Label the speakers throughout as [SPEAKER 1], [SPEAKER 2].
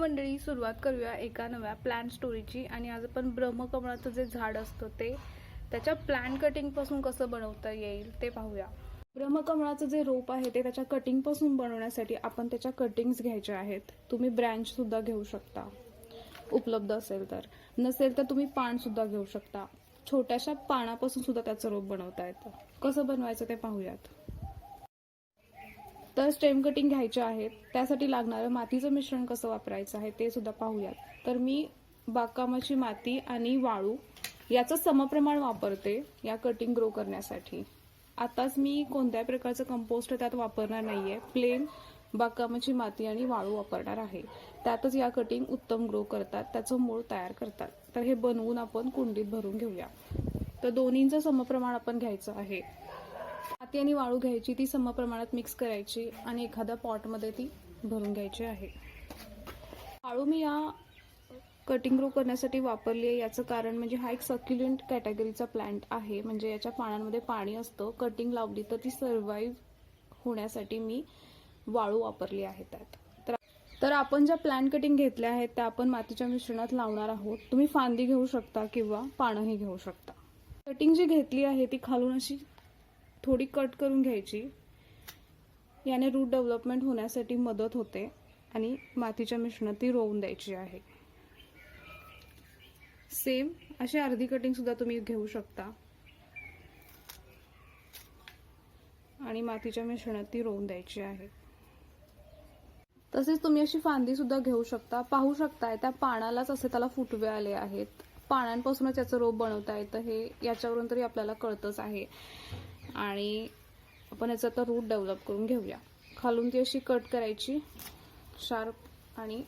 [SPEAKER 1] मंडळी, सुरुवात करूया एका नव्या प्लांट स्टोरीची। आणि आज आपण ब्रह्मकमळाचं जे झाड असतं ते त्याच्या प्लांट कटिंग पासून कसं बनवता येईल ते पाहूया। ब्रह्मकमळाचं जे रोप आहे ते त्याच्या कटिंग पासून बनवण्यासाठी आपण त्याच्या कटिंग्स घ्यायच्या आहेत। तुम्ही ब्रँच सुद्धा घेऊ शकता उपलब्ध असेल तर, नसेल तर तुम्ही पान सुद्धा घेऊ शकता। छोट्याशा पानापासून सुद्धा त्याचं रोप बनवता येतं। कसं बनवायचं ते पाहूयात। तर स्टेम कटिंग घ्यायचे आहेत, त्यासाठी लागणारं मातीचं मिश्रण कसं वापरायचं आहे ते सुद्धा पाहूयात। तर मी बागकामाची माती आणि वाळू याचं समप्रमाण वापरते या कटिंग ग्रो करण्यासाठी। आताच मी कोणत्याही प्रकारचं कंपोस्ट त्यात वापरणार नाहीये, प्लेन बागकामाची माती आणि वाळू वापरणार आहे। त्यातच या कटिंग उत्तम ग्रो करतात, त्याचं मूळ तयार करतात। तर हे बनवून आपण कुंडीत भरून घेऊया। तर दोन्हींचं समप्रमाण आपण घ्यायचं आहे। माती आणि वाळू घ्यायची, ती समप्रमाणात मिक्स करायची आणि एखाद्या पॉटमध्ये ती भरून घ्यायची आहे। वाळू मी या कटिंग ग्रो करण्यासाठी वापरली आहे, याचं कारण म्हणजे हा एक सक्युलेंट कॅटेगरीचा प्लांट आहे। म्हणजे याच्या पानांमध्ये पाणी असतं, कटिंग लावली तर ती सर्व्हाइव्ह होण्यासाठी मी वाळू वापरली आहे त्यात। तर आपण ज्या प्लांट कटिंग घेतल्या आहेत त्या आपण मातीच्या मिश्रणात लावणार आहोत। तुम्ही फांदी घेऊ शकता किंवा पानंही घेऊ शकता। कटिंग जी घेतली आहे ती खालून अशी थोडी कट करून घ्यायची, याने रूट डेव्हलपमेंट होण्यासाठी मदत होते आणि मातीच्या मिश्रणात ती रोवून द्यायची आहे। सेम अशी अर्धी कटिंग सुद्धा तुम्ही घेऊ शकता आणि मातीच्या मिश्रणात ती रोवून द्यायची आहे। तसेच तुम्ही अशी फांदी सुद्धा घेऊ शकता। पाहू शकताय त्या पानालाच असे त्याला फुटवे आले आहेत, पानांपासूनच याचं रोप बनवता येतं हे याच्यावरून तरी आपल्याला कळतच आहे। आणि आपण याचा आता रूट डेव्हलप करून घेऊया। खालून ती अशी कट करायची शार्प आणि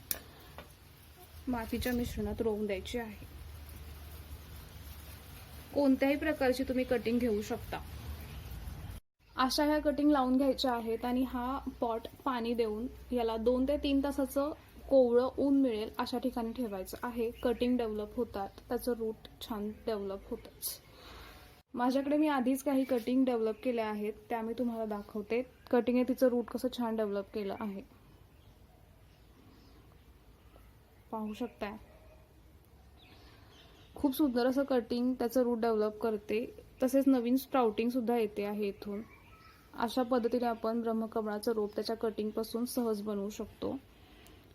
[SPEAKER 1] मातीच्या मिश्रणात रोवून द्यायची आहे। कोणत्याही प्रकारची तुम्ही कटिंग घेऊ शकता। अशा ह्या कटिंग लावून घ्यायच्या आहेत आणि हा पॉट पाणी देऊन याला 2 ते 3 तासाचं कोवळं ऊन मिळेल अशा ठिकाणी ठेवायचं आहे। कटिंग डेव्हलप होतात, त्याचं रूट छान डेव्हलप होतच। माझ्याकडे मी आधीच काही कटिंग डेव्हलप केल्या आहेत, त्या मी तुम्हाला दाखवते। कटिंगने तिचं रूट कसं छान डेव्हलप केलं आहे पाहू शकताय। खूप सुंदर असं कटिंग त्याचं रूट डेव्हलप करते, तसेच नवीन स्प्राउटिंग सुद्धा येते आहे इथून। अशा पद्धतीने आपण ब्रह्मकमळाचं रोप त्याच्या कटिंग पासून सहज बनवू शकतो।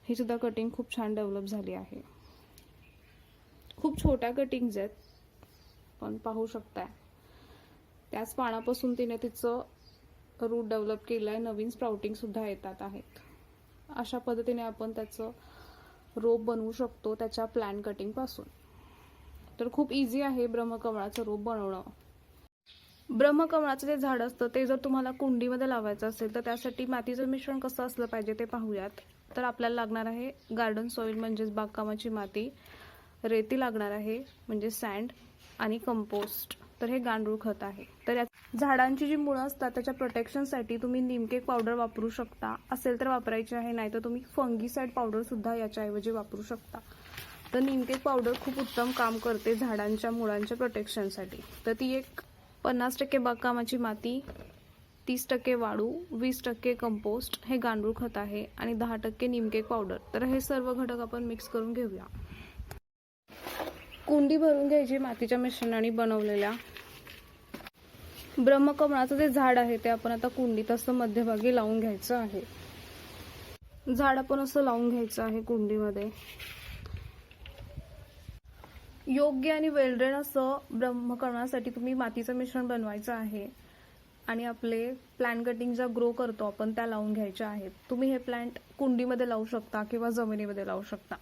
[SPEAKER 1] ही सुद्धा कटिंग खूप छान डेव्हलप झाली आहे। खूप छोट्या कटिंग्स आहेत, पण पाहू शकताय त्याच पानापासून तिने तिचं रूट डेव्हलप केलंय, नवीन स्प्राउटिंग सुद्धा येतात आहेत। अशा पद्धतीने आपण त्याचं रोप बनवू शकतो त्याच्या प्लांट कटिंग पासून। तर खूप इझी आहे ब्रह्मकमळाचं रोप बनवणं। ब्रह्मकमळाचं जे झाड असतं ते जर तुम्हाला कुंडीमध्ये लावायचं असेल तर त्यासाठी मातीचं मिश्रण कसं असलं पाहिजे ते पाहूयात। तर आपल्याला लागणार आहे गार्डन सॉइल म्हणजेच बागकामाची माती, रेती लागणार आहे म्हणजे सँड, आणि कंपोस्ट। तर हे गांडूळ खत आहे। तर या झाडांची जी मुळं असतात त्याच्या प्रोटेक्शनसाठी तुम्ही नीमकेक पावडर वापरू शकता, असेल तर वापरायची आहे, नाहीतर तुम्ही फंगीसाइड पावडर सुद्धा याच्याऐवजी वापरू शकता। तर नीमकेक पावडर खूप उत्तम काम करते झाडांच्या मुळांच्या प्रोटेक्शनसाठी। तर ती एक 50% बागकामाची माती, 30% वाळू, 20% कंपोस्ट हे गांडूळ खत आहे आणि 10% नीमकेक पावडर। तर हे सर्व घटक आपण मिक्स करून घेऊया। कुंडी भरून घ्यायची मातीच्या मिश्रणाने बनवलेल्या। ब्रह्मकमळाचं जे झाड आहे ते आपण आता कुंडीत असं मध्यभागी लावून घ्यायचं आहे। झाड आपण असं लावून घ्यायचं आहे कुंडीमध्ये। योग्य आणि वेल ड्रेन असं ब्रह्मकमळासाठी तुम्ही मातीचं मिश्रण बनवायचं आहे आणि आपले प्लांट कटिंग ज्या ग्रो करतो आपण त्या लावून घ्यायच्या आहेत। तुम्ही हे प्लांट कुंडीमध्ये लावू शकता किंवा जमिनीमध्ये लावू शकता।